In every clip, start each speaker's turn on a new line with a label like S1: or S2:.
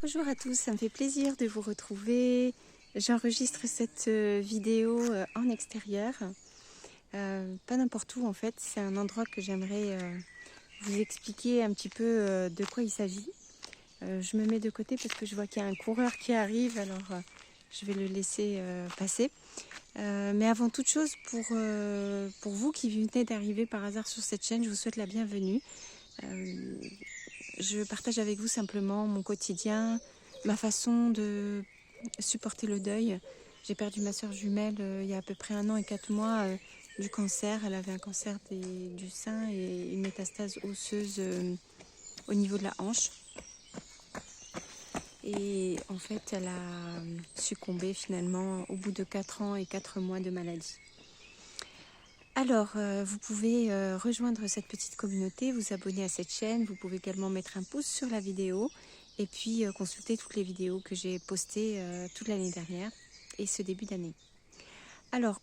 S1: Bonjour à tous, ça me fait plaisir de vous retrouver. J'enregistre cette vidéo en extérieur, pas n'importe où en fait, c'est un endroit que j'aimerais vous expliquer un petit peu de quoi il s'agit. Je me mets de côté parce que je vois qu'il y a un coureur qui arrive, alors je vais le laisser passer. Mais avant toute chose, pour vous qui venez d'arriver par hasard sur cette chaîne, je vous souhaite la bienvenue. Je partage avec vous simplement mon quotidien, ma façon de supporter le deuil. J'ai perdu ma soeur jumelle il y a à peu près 1 an et 4 mois du cancer. Elle avait un cancer du sein et une métastase osseuse au niveau de la hanche. Et en fait, elle a succombé finalement au bout de 4 ans et 4 mois de maladie. Alors, vous pouvez rejoindre cette petite communauté, vous abonner à cette chaîne. Vous pouvez également mettre un pouce sur la vidéo et puis consulter toutes les vidéos que j'ai postées toute l'année dernière et ce début d'année. Alors,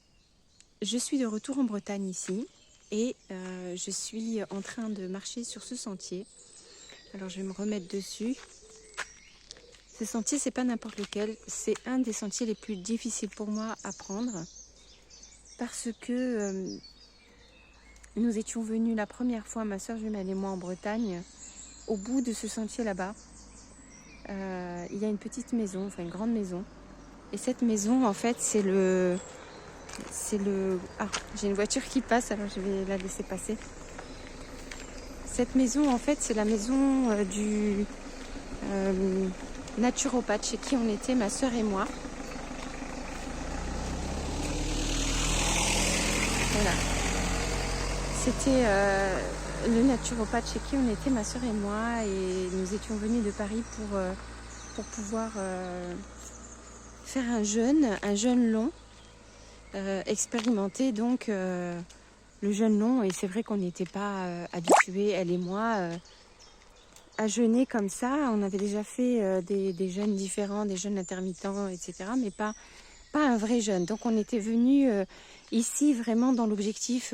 S1: je suis de retour en Bretagne ici et je suis en train de marcher sur ce sentier. Alors, je vais me remettre dessus. Ce sentier, c'est pas n'importe lequel. C'est un des sentiers les plus difficiles pour moi à prendre parce que nous étions venus la première fois, ma soeur jumelle et moi, en Bretagne. Au bout de ce sentier là-bas, il y a une petite maison, enfin une grande maison. Et cette maison, en fait, c'est le... Ah, j'ai une voiture qui passe, alors je vais la laisser passer. Cette maison, en fait, c'est la maison du naturopathe chez qui on était, ma soeur et moi. Voilà. C'était le naturopathe chez qui on était, ma soeur et moi, et nous étions venus de Paris pour pouvoir faire un jeûne long, expérimenter donc le jeûne long. Et c'est vrai qu'on n'était pas habitués, elle et moi, à jeûner comme ça. On avait déjà fait des jeûnes différents, des jeûnes intermittents, etc., mais pas un vrai jeûne. Donc on était venus ici vraiment dans l'objectif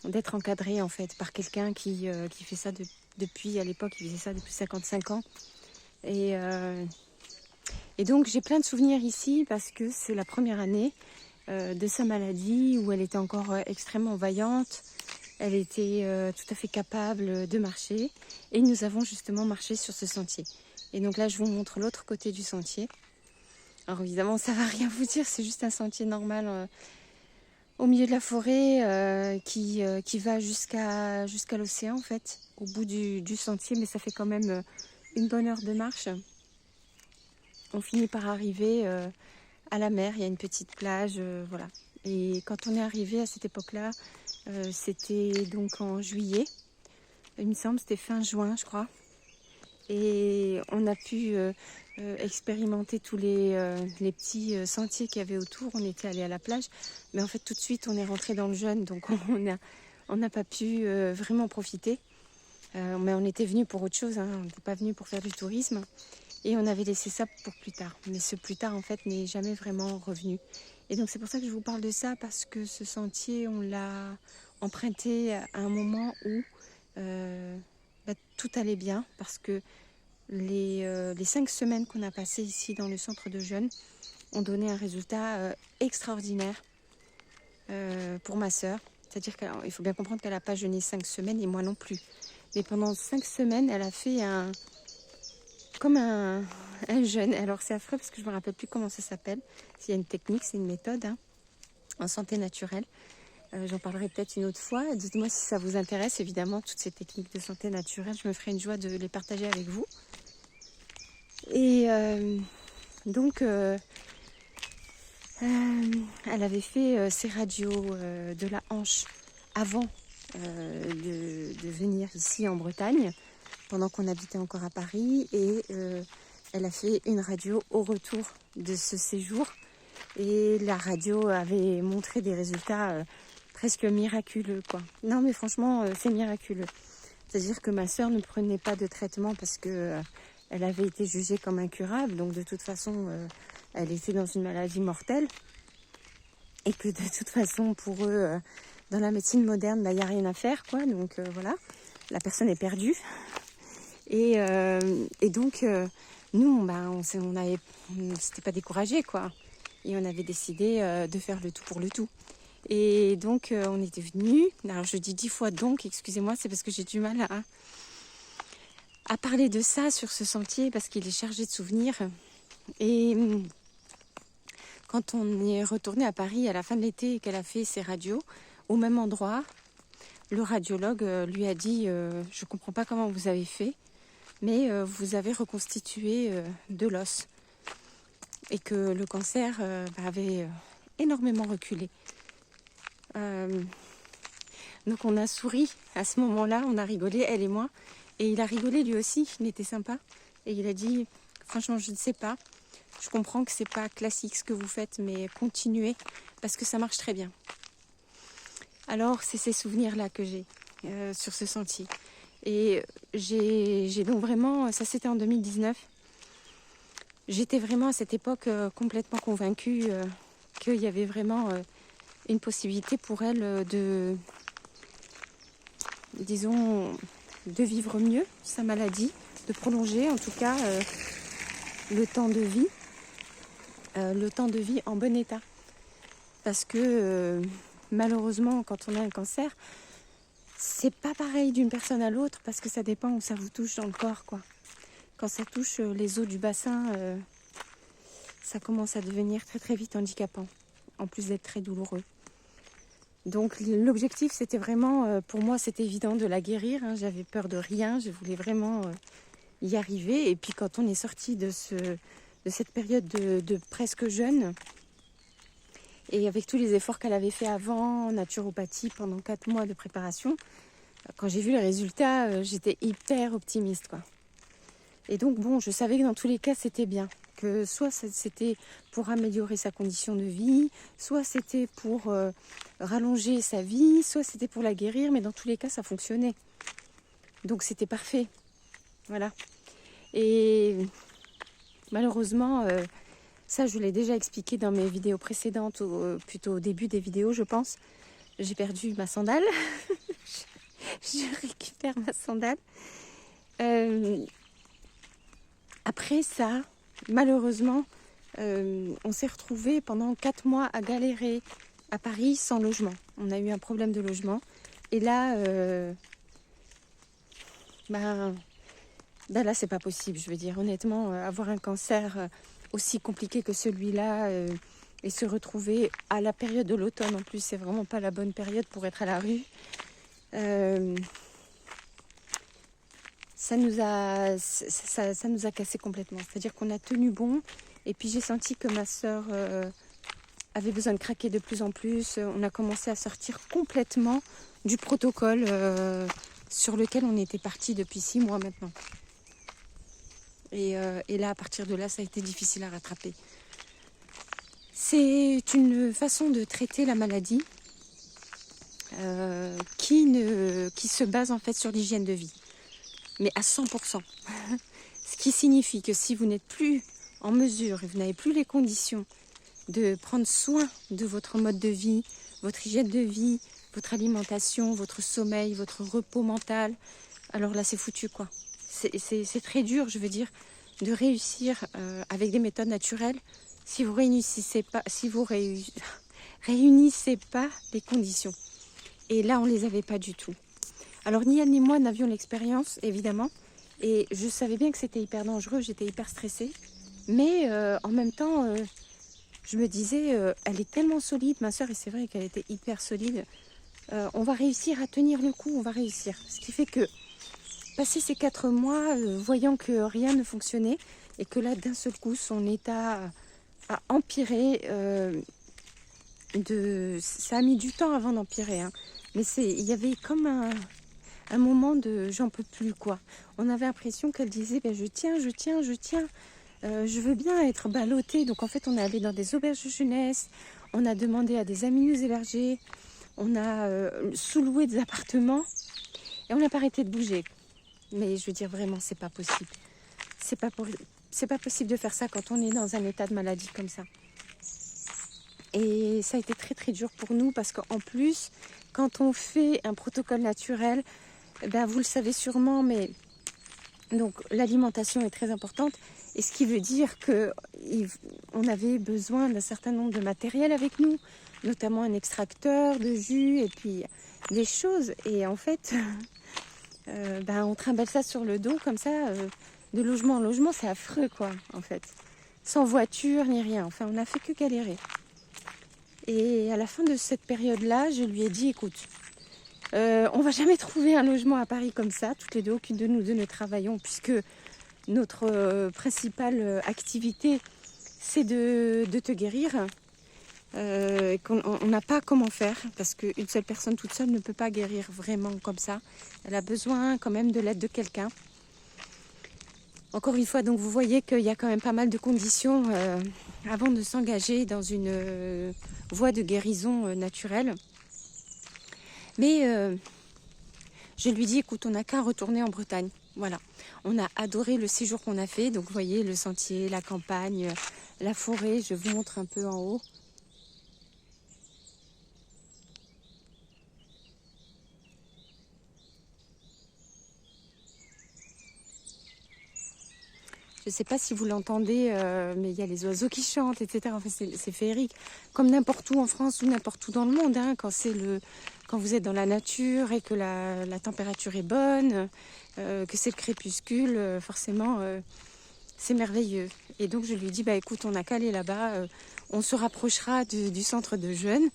S1: d'être encadré en fait par quelqu'un qui fait ça depuis, à l'époque il faisait ça depuis 55 ans. Et donc j'ai plein de souvenirs ici parce que c'est la première année de sa maladie où elle était encore extrêmement vaillante. Elle était tout à fait capable de marcher et nous avons justement marché sur ce sentier. Et donc là je vous montre l'autre côté du sentier. Alors évidemment ça va rien vous dire, c'est juste un sentier normal au milieu de la forêt qui va jusqu'à l'océan en fait, au bout du sentier, mais ça fait quand même une bonne heure de marche. On finit par arriver à la mer, il y a une petite plage, voilà. Et quand on est arrivé à cette époque-là, c'était donc en juillet, il me semble, c'était fin juin je crois. Et on a pu expérimenter tous les petits sentiers qu'il y avait autour. On était allé à la plage, mais en fait tout de suite on est rentré dans le jeûne, donc on n'a pas pu vraiment profiter. Mais on était venu pour autre chose, hein. On n'était pas venu pour faire du tourisme. Et on avait laissé ça pour plus tard. Mais ce plus tard en fait n'est jamais vraiment revenu. Et donc c'est pour ça que je vous parle de ça, parce que ce sentier on l'a emprunté à un moment où tout allait bien, parce que les 5 semaines qu'on a passées ici dans le centre de jeûne ont donné un résultat extraordinaire pour ma sœur. C'est-à-dire qu'il faut bien comprendre qu'elle n'a pas jeûné 5 semaines et moi non plus. Mais pendant 5 semaines, elle a fait un jeûne. Alors c'est affreux parce que je ne me rappelle plus comment ça s'appelle. S'il y a une technique, c'est une méthode en santé naturelle. J'en parlerai peut-être une autre fois. Dites-moi si ça vous intéresse, évidemment, toutes ces techniques de santé naturelle. Je me ferai une joie de les partager avec vous. Et donc, elle avait fait ses radios de la hanche avant de venir ici en Bretagne, pendant qu'on habitait encore à Paris. Et elle a fait une radio au retour de ce séjour. Et la radio avait montré des résultats presque miraculeux, quoi. Non, mais franchement, c'est miraculeux. C'est-à-dire que ma sœur ne prenait pas de traitement parce que elle avait été jugée comme incurable. Donc de toute façon, elle était dans une maladie mortelle. Et que de toute façon, pour eux, dans la médecine moderne, il n'y a rien à faire, quoi. Donc voilà, la personne est perdue. Et donc, nous, on s'était pas découragés, quoi. Et on avait décidé de faire le tout pour le tout. Et donc, on était venus. Alors, je dis 10 fois donc, excusez-moi, c'est parce que j'ai du mal à parler de ça sur ce sentier, parce qu'il est chargé de souvenirs. Et quand on est retourné à Paris à la fin de l'été et qu'elle a fait ses radios, au même endroit, le radiologue lui a dit « Je ne comprends pas comment vous avez fait, mais vous avez reconstitué de l'os. » Et que le cancer avait énormément reculé. Donc on a souri à ce moment-là, on a rigolé, elle et moi. Et il a rigolé lui aussi, il était sympa. Et il a dit « Franchement, je ne sais pas. Je comprends que c'est pas classique ce que vous faites, mais continuez parce que ça marche très bien. » Alors c'est ces souvenirs-là que j'ai sur ce sentier. Et j'ai donc vraiment, ça c'était en 2019, j'étais vraiment à cette époque complètement convaincue qu'il y avait vraiment une possibilité pour elle disons, de vivre mieux sa maladie, de prolonger en tout cas le temps de vie en bon état. Parce que malheureusement, quand on a un cancer, c'est pas pareil d'une personne à l'autre parce que ça dépend où ça vous touche dans le corps, quoi. Quand ça touche les os du bassin, ça commence à devenir très très vite handicapant, en plus d'être très douloureux. Donc l'objectif, c'était vraiment, pour moi, c'était évident de la guérir. Hein. J'avais peur de rien, je voulais vraiment y arriver. Et puis quand on est sorti de cette période de presque jeûne, et avec tous les efforts qu'elle avait fait avant, en naturopathie, pendant 4 mois de préparation, quand j'ai vu les résultats, j'étais hyper optimiste, quoi. Et donc, bon, je savais que dans tous les cas, c'était bien. Que soit c'était pour améliorer sa condition de vie, soit c'était pour rallonger sa vie, soit c'était pour la guérir, mais dans tous les cas, ça fonctionnait. Donc, c'était parfait. Voilà. Et malheureusement... ça, je l'ai déjà expliqué dans mes vidéos précédentes, plutôt au début des vidéos, je pense. J'ai perdu ma sandale. Je récupère ma sandale. Après ça, malheureusement, on s'est retrouvés pendant 4 mois à galérer à Paris sans logement. On a eu un problème de logement. Et là, là, c'est pas possible. Je veux dire, honnêtement, avoir un cancer... aussi compliqué que celui-là et se retrouver à la période de l'automne en plus, c'est vraiment pas la bonne période pour être à la rue. Ça nous a cassé complètement. C'est-à-dire qu'on a tenu bon et puis j'ai senti que ma sœur avait besoin de craquer de plus en plus. On a commencé à sortir complètement du protocole sur lequel on était parti depuis 6 mois maintenant. Et là, à partir de là, ça a été difficile à rattraper. C'est une façon de traiter la maladie qui se base en fait sur l'hygiène de vie, mais à 100%. Ce qui signifie que si vous n'êtes plus en mesure et vous n'avez plus les conditions de prendre soin de votre mode de vie, votre hygiène de vie, votre alimentation, votre sommeil, votre repos mental, alors là, c'est foutu, quoi. C'est très dur, je veux dire, de réussir avec des méthodes naturelles si vous réunissez pas les conditions. Et là, on ne les avait pas du tout. Alors, ni elle ni moi n'avions l'expérience, évidemment. Et je savais bien que c'était hyper dangereux, j'étais hyper stressée. Mais en même temps, je me disais, elle est tellement solide, ma sœur, et c'est vrai qu'elle était hyper solide. On va réussir à tenir le coup, on va réussir. Ce qui fait que passé ces 4 mois, voyant que rien ne fonctionnait et que là, d'un seul coup, son état a empiré. Ça a mis du temps avant d'empirer, hein. Mais il y avait comme un moment de j'en peux plus, quoi. On avait l'impression qu'elle disait je tiens, je veux bien être ballottée. Donc en fait, on est allé dans des auberges de jeunesse, on a demandé à des amis de nous héberger, on a sous-loué des appartements et on n'a pas arrêté de bouger. Mais je veux dire, vraiment, c'est pas possible. C'est pas possible de faire ça quand on est dans un état de maladie comme ça. Et ça a été très très dur pour nous parce qu'en plus, quand on fait un protocole naturel, vous le savez sûrement, mais Donc l'alimentation est très importante, et ce qui veut dire qu'on avait besoin d'un certain nombre de matériel avec nous, notamment un extracteur de jus et puis des choses. Et en fait, on trimballe ça sur le dos comme ça, de logement en logement, c'est affreux quoi, en fait. Sans voiture ni rien, enfin on n'a fait que galérer. Et à la fin de cette période-là, je lui ai dit, écoute, on va jamais trouver un logement à Paris comme ça, toutes les deux, aucune de nous deux ne travaillons, puisque notre principale activité, c'est de te guérir. Qu'on n'a pas comment faire, parce qu'une seule personne toute seule ne peut pas guérir vraiment comme ça. Elle a besoin quand même de l'aide de quelqu'un. Encore une fois, donc vous voyez qu'il y a quand même pas mal de conditions avant de s'engager dans une voie de guérison naturelle. Mais je lui dis, écoute, on n'a qu'à retourner en Bretagne. Voilà, on a adoré le séjour qu'on a fait. Donc vous voyez le sentier, la campagne, la forêt. Je vous montre un peu en haut. Je ne sais pas si vous l'entendez, mais il y a les oiseaux qui chantent, etc. Enfin, c'est féerique, comme n'importe où en France ou n'importe où dans le monde. Hein, quand vous êtes dans la nature et que la température est bonne, que c'est le crépuscule, forcément, c'est merveilleux. Et donc je lui dis, écoute, on n'a qu'à aller là-bas. On se rapprochera du centre de jeunes,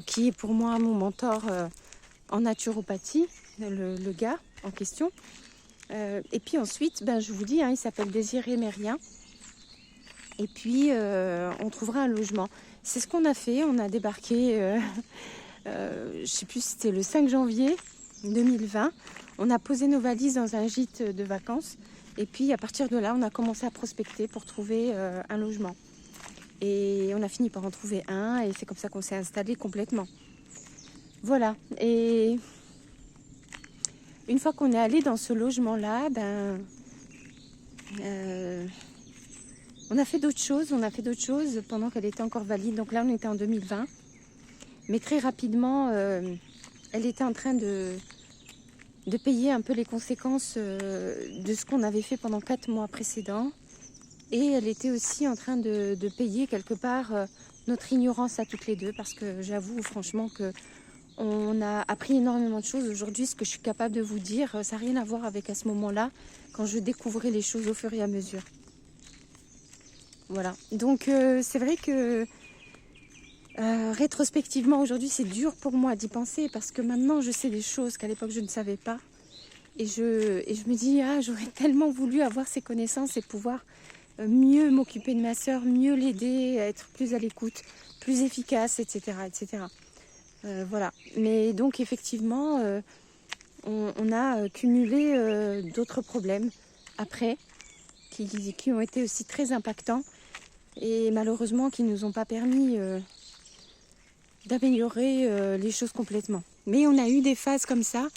S1: qui est pour moi mon mentor en naturopathie, le gars en question. Et puis ensuite, je vous dis, il s'appelle Désiré Mérien. Et puis, on trouvera un logement. C'est ce qu'on a fait. On a débarqué, je ne sais plus si c'était le 5 janvier 2020. On a posé nos valises dans un gîte de vacances. Et puis, à partir de là, on a commencé à prospecter pour trouver un logement. Et on a fini par en trouver un. Et c'est comme ça qu'on s'est installé complètement. Voilà. Et une fois qu'on est allé dans ce logement-là, on a fait d'autres choses. On a fait d'autres choses pendant qu'elle était encore valide. Donc là, on était en 2020. Mais très rapidement, elle était en train de payer un peu les conséquences de ce qu'on avait fait pendant 4 mois précédents. Et elle était aussi en train de payer quelque part notre ignorance à toutes les deux. Parce que j'avoue franchement que on a appris énormément de choses aujourd'hui. Ce que je suis capable de vous dire, ça n'a rien à voir avec à ce moment-là, quand je découvrais les choses au fur et à mesure. Voilà. Donc c'est vrai que rétrospectivement, aujourd'hui, c'est dur pour moi d'y penser, parce que maintenant, je sais des choses qu'à l'époque, je ne savais pas. Et je me dis, j'aurais tellement voulu avoir ces connaissances et pouvoir mieux m'occuper de ma sœur, mieux l'aider, être plus à l'écoute, plus efficace, etc. etc. Voilà. Mais donc effectivement, on a cumulé d'autres problèmes après, qui ont été aussi très impactants et malheureusement qui ne nous ont pas permis d'améliorer les choses complètement. Mais on a eu des phases comme ça,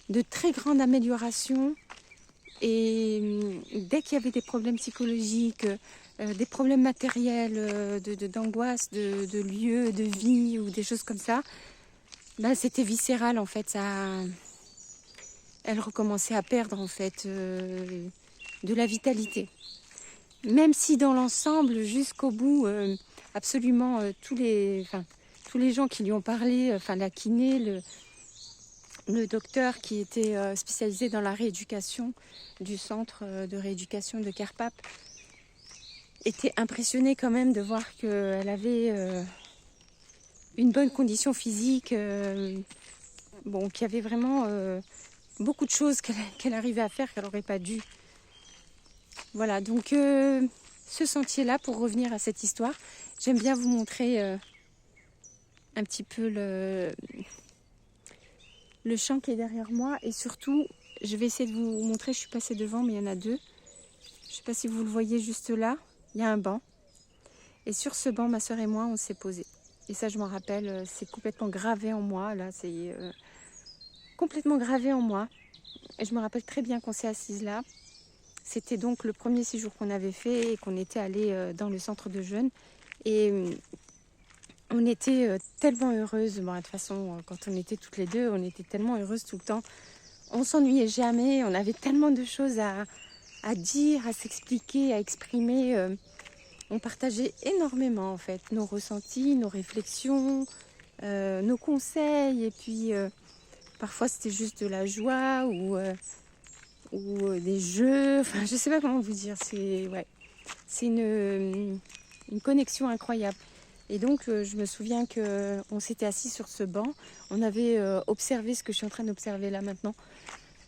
S1: de très grande amélioration, et dès qu'il y avait des problèmes psychologiques, des problèmes matériels, d'angoisse, de lieu, de vie ou des choses comme ça, c'était viscéral en fait. Elle recommençait à perdre en fait de la vitalité. Même si dans l'ensemble, jusqu'au bout, absolument tous les gens qui lui ont parlé, la kiné, le docteur qui était spécialisé dans la rééducation du centre de rééducation de Kerpap, était impressionné quand même de voir qu'elle avait une bonne condition physique, qu'il y avait vraiment beaucoup de choses qu'elle arrivait à faire qu'elle n'aurait pas dû. Voilà, donc ce sentier-là, pour revenir à cette histoire, j'aime bien vous montrer un petit peu le champ qui est derrière moi, et surtout, je vais essayer de vous montrer, je suis passée devant, mais il y en a deux. Je ne sais pas si vous le voyez juste là, il y a un banc. Et sur ce banc, ma soeur et moi, on s'est posés. Et ça, je m'en rappelle, c'est complètement gravé en moi, là, c'est complètement gravé en moi. Et je me rappelle très bien qu'on s'est assises là. C'était donc le premier séjour qu'on avait fait et qu'on était allé dans le centre de jeunes. Et on était tellement heureuses. De toute façon, quand on était toutes les deux, on était tellement heureuses tout le temps. on s'ennuyait jamais, on avait tellement de choses à dire, à s'expliquer, à exprimer. On partageait énormément en fait, nos ressentis, nos réflexions, nos conseils, et puis parfois c'était juste de la joie ou des jeux, enfin je sais pas comment vous dire, c'est une connexion incroyable. Et donc je me souviens qu'on s'était assis sur ce banc, on avait observé ce que je suis en train d'observer là maintenant,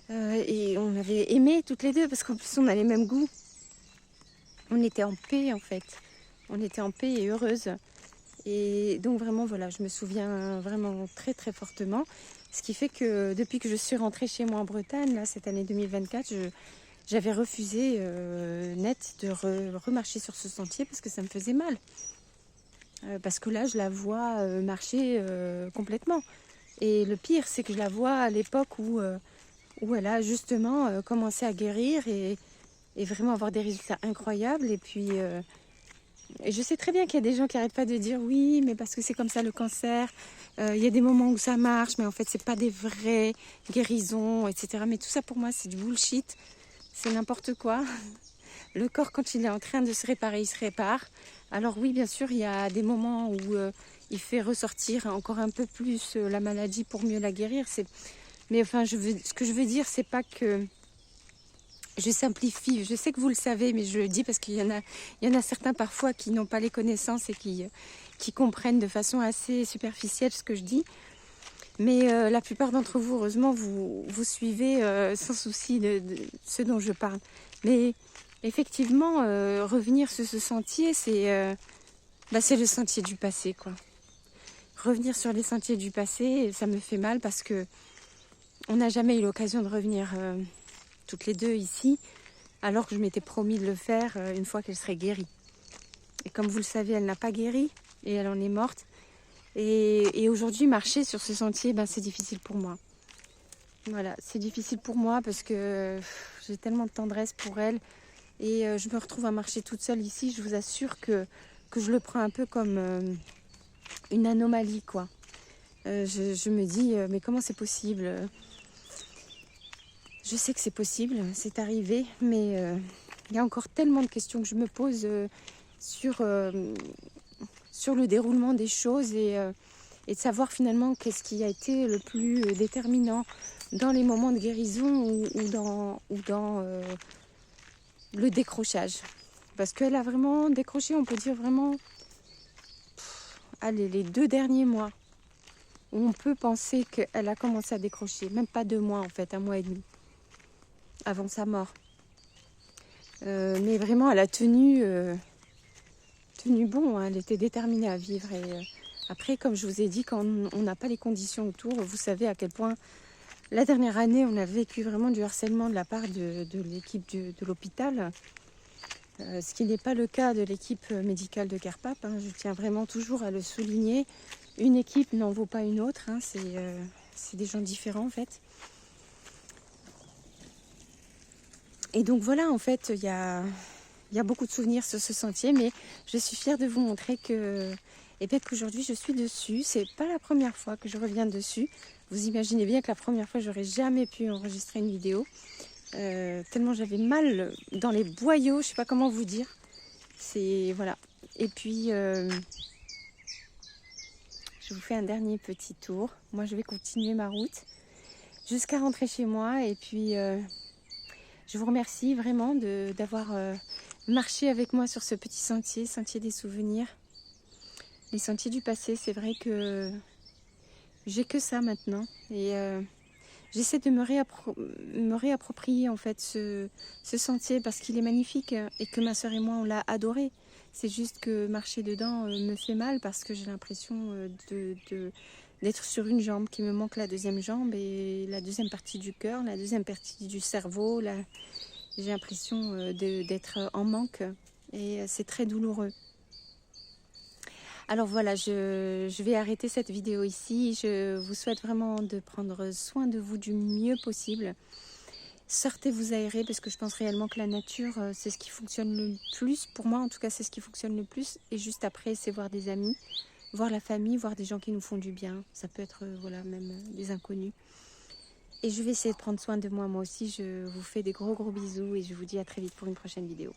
S1: et on avait aimé toutes les deux parce qu'en plus on a les mêmes goûts. On était en paix en fait, on était en paix et heureuse. Et donc vraiment voilà, je me souviens vraiment très très fortement. Ce qui fait que depuis que je suis rentrée chez moi en Bretagne, là, cette année 2024, j'avais refusé net de remarcher sur ce sentier parce que ça me faisait mal. Parce que là, je la vois marcher complètement. Et le pire, c'est que je la vois à l'époque où elle a justement commencé à guérir et vraiment avoir des résultats incroyables. Et puis, et je sais très bien qu'il y a des gens qui n'arrêtent pas de dire oui, mais parce que c'est comme ça le cancer. Il y a des moments où ça marche, mais en fait, c'est pas des vraies guérisons, etc. Mais tout ça, pour moi, c'est du bullshit. C'est n'importe quoi. Le corps, quand il est en train de se réparer, il se répare. Alors oui, bien sûr, il y a des moments où il fait ressortir encore un peu plus la maladie pour mieux la guérir. Mais enfin, ce que je veux dire, c'est pas que je simplifie. Je sais que vous le savez, mais je le dis parce qu'il y en a certains parfois qui n'ont pas les connaissances et qui comprennent de façon assez superficielle ce que je dis. Mais la plupart d'entre vous, heureusement, vous suivez sans souci de ce dont je parle. Mais effectivement, revenir sur ce sentier, c'est le sentier du passé, quoi. Revenir sur les sentiers du passé, ça me fait mal parce que on n'a jamais eu l'occasion de revenir toutes les deux ici, alors que je m'étais promis de le faire une fois qu'elle serait guérie. Et comme vous le savez, elle n'a pas guéri et elle en est morte. Et aujourd'hui, marcher sur ce sentier, c'est difficile pour moi. Voilà, c'est difficile pour moi parce que j'ai tellement de tendresse pour elle. Et je me retrouve à marcher toute seule ici. Je vous assure que je le prends un peu comme une anomalie, quoi. Je me dis, mais comment c'est possible? Je sais que c'est possible, c'est arrivé, mais il y a encore tellement de questions que je me pose sur le déroulement des choses et de savoir finalement qu'est-ce qui a été le plus déterminant dans les moments de guérison ou dans le décrochage. Parce qu'elle a vraiment décroché, on peut dire vraiment, allez, les 2 derniers mois, où on peut penser qu'elle a commencé à décrocher. Même pas 2 mois en fait, 1 mois et demi, avant sa mort. Mais vraiment, elle a tenu bon, hein, elle était déterminée à vivre. Et après, comme je vous ai dit, quand on n'a pas les conditions autour, vous savez à quel point la dernière année, on a vécu vraiment du harcèlement de la part de l'équipe de l'hôpital. Ce qui n'est pas le cas de l'équipe médicale de Carpap, hein. Je tiens vraiment toujours à le souligner. Une équipe n'en vaut pas une autre, hein. C'est des gens différents en fait. Et donc voilà, en fait, il y a beaucoup de souvenirs sur ce sentier, mais je suis fière de vous montrer qu'aujourd'hui je suis dessus. C'est pas la première fois que je reviens dessus. Vous imaginez bien que la première fois, j'aurais jamais pu enregistrer une vidéo. Tellement j'avais mal dans les boyaux, je sais pas comment vous dire. Voilà. Et puis je vous fais un dernier petit tour. Moi je vais continuer ma route jusqu'à rentrer chez moi. Et puis je vous remercie vraiment d'avoir marché avec moi sur ce petit sentier des souvenirs. Les sentiers du passé, c'est vrai que j'ai que ça maintenant. Et j'essaie de me réapproprier en fait ce sentier parce qu'il est magnifique et que ma soeur et moi on l'a adoré. C'est juste que marcher dedans me fait mal parce que j'ai l'impression d'être sur une jambe, qu'il me manque la deuxième jambe et la deuxième partie du cœur, la deuxième partie du cerveau. J'ai l'impression d'être en manque et c'est très douloureux. Alors voilà, je vais arrêter cette vidéo ici. Je vous souhaite vraiment de prendre soin de vous du mieux possible. Sortez vous aérer parce que je pense réellement que la nature, c'est ce qui fonctionne le plus. Pour moi, en tout cas, c'est ce qui fonctionne le plus. Et juste après, c'est voir des amis, voir la famille, voir des gens qui nous font du bien. Ça peut être voilà, même des inconnus. et je vais essayer de prendre soin de moi aussi. Je vous fais des gros bisous et je vous dis à très vite pour une prochaine vidéo.